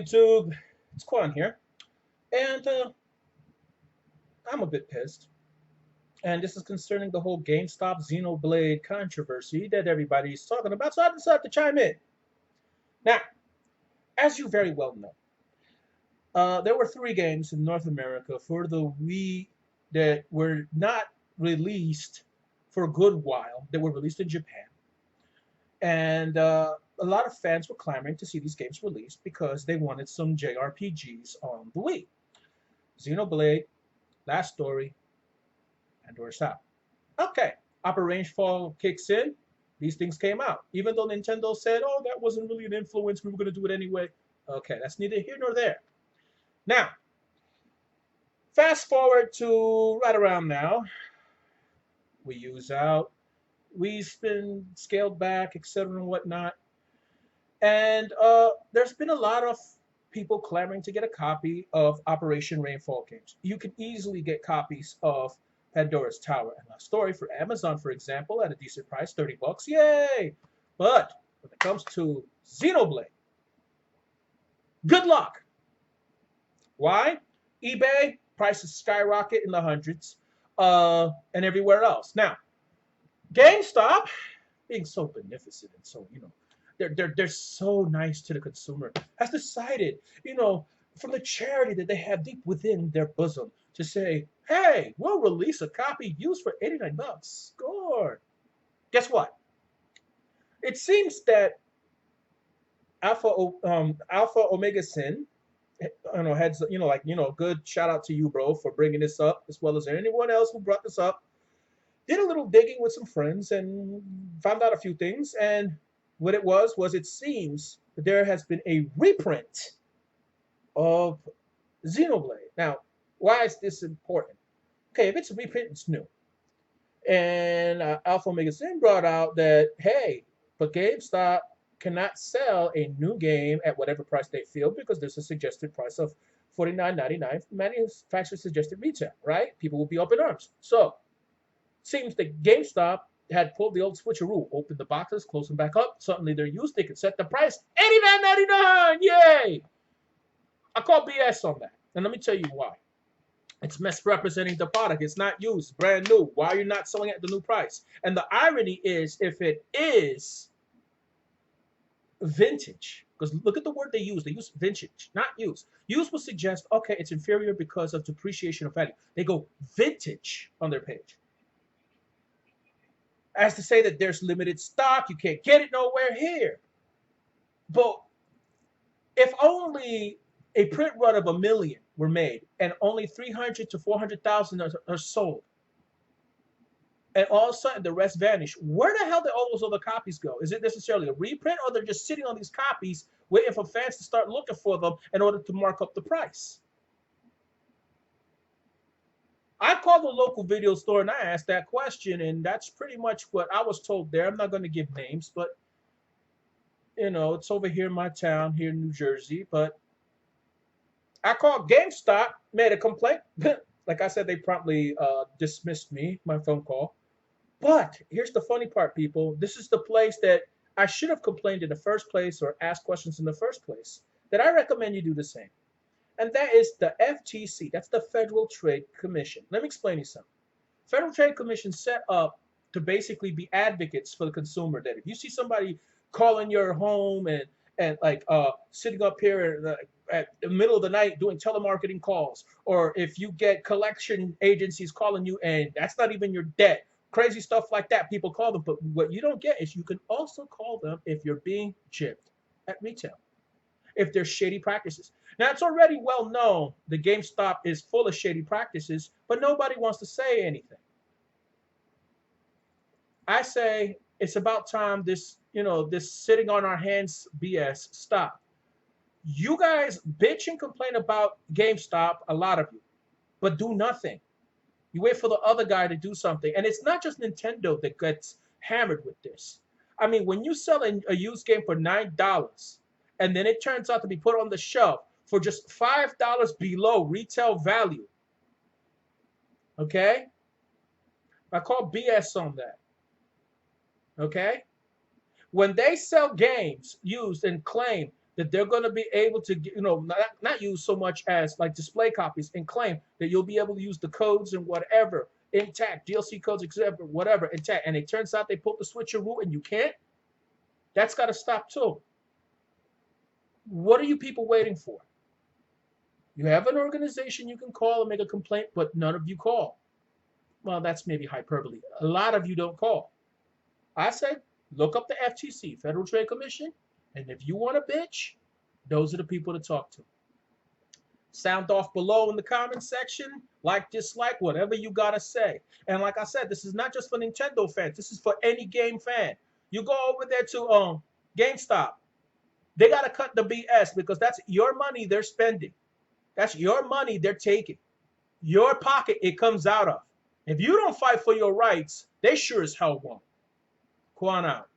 YouTube? It's Quan here, and I'm a bit pissed. And this is concerning the whole GameStop Xenoblade controversy that everybody's talking about, so I decided to chime in. Now, as you very well know, there were three games in North America for the Wii that were not released for a good while. They were released in Japan, and a lot of fans were clamoring to see these games released because they wanted some JRPGs on the Wii. Xenoblade, Last Story, Pandora's Top. Okay, Upper Range Fall kicks in. These things came out. Even though Nintendo said, oh, that wasn't really an influence, we were going to do it anyway. Okay, that's neither here nor there. Now, fast forward to right around now. Wii U's out. Wii's been scaled back, etc. and whatnot. And there's been a lot of people clamoring to get a copy of Operation Rainfall games. You can easily get copies of Pandora's Tower and Lost Story for Amazon, for example, at a decent price, $30. Yay! But when it comes to Xenoblade, good luck. Why? eBay prices skyrocket in the hundreds, and everywhere else. Now, GameStop, being so beneficent and so they're so nice to the consumer, has decided, from the charity that they have deep within their bosom to say, hey, we'll release a copy used for $89. Score. Guess what? It seems that Alpha Omega Sin, heads, good shout out to you, bro, for bringing this up, as well as anyone else who brought this up. Did a little digging with some friends and found out a few things. And what it was it seems that there has been a reprint of Xenoblade. Now, why is this important? Okay, if it's a reprint, it's new. And Alpha Omega Sin brought out that, hey, but GameStop cannot sell a new game at whatever price they feel because there's a suggested price of $49.99 manufacturer suggested retail, right? People will be up in arms. So, seems that GameStop had pulled the old switcheroo, opened the boxes, closed them back up. Suddenly they're used. They could set the price $89.99. Yay! I call BS on that. And let me tell you why. It's misrepresenting the product. It's not used, brand new. Why are you not selling at the new price? And the irony is, if it is vintage, because look at the word they use. They use vintage, not used. Used would suggest, okay, it's inferior because of depreciation of value. They go vintage on their page, as to say that there's limited stock, you can't get it nowhere here. But if only a print run of 1 million were made and only 300 to 400,000 are sold, and all of a sudden the rest vanish, where the hell did all those other copies go? Is it necessarily a reprint, or they're just sitting on these copies waiting for fans to start looking for them in order to mark up the price? I called the local video store and I asked that question, and that's pretty much what I was told there. I'm not going to give names, but, it's over here in my town, here in New Jersey. But I called GameStop, made a complaint. Like I said, they promptly dismissed me, my phone call. But here's the funny part, people. This is the place that I should have complained in the first place or asked questions in the first place, that I recommend you do the same. And that is the FTC. That's the Federal Trade Commission. Let me explain you something. Federal Trade Commission set up to basically be advocates for the consumer. That if you see somebody calling your home and sitting up here at the middle of the night doing telemarketing calls, or if you get collection agencies calling you and that's not even your debt, crazy stuff like that, people call them. But what you don't get is you can also call them if you're being gypped at retail, if there's shady practices. Now, it's already well known the GameStop is full of shady practices, but nobody wants to say anything. I say it's about time this sitting on our hands BS stop. You guys bitch and complain about GameStop, a lot of you, but do nothing. You wait for the other guy to do something. And it's not just Nintendo that gets hammered with this. I mean, when you sell a used game for $9, and then it turns out to be put on the shelf for just $5 below retail value. Okay? I call BS on that. Okay? When they sell games used and claim that they're going to be able to, not use so much as like display copies and claim that you'll be able to use the codes and whatever intact, DLC codes, etc., whatever intact. And it turns out they put the switcheroo and you can't. That's got to stop too. What are you people waiting for? You have an organization you can call and make a complaint, but none of you call. Well, that's maybe hyperbole. A lot of you don't call. I said, look up the FTC, Federal Trade Commission, and if you want a bitch, those are the people to talk to. Sound off below in the comment section, like, dislike, whatever you gotta say. And like I said, this is not just for Nintendo fans. This is for any game fan. You go over there to Gamestop. They gotta cut the BS because that's your money they're spending. That's your money they're taking. Your pocket it comes out of. If you don't fight for your rights, they sure as hell won't. Quan out.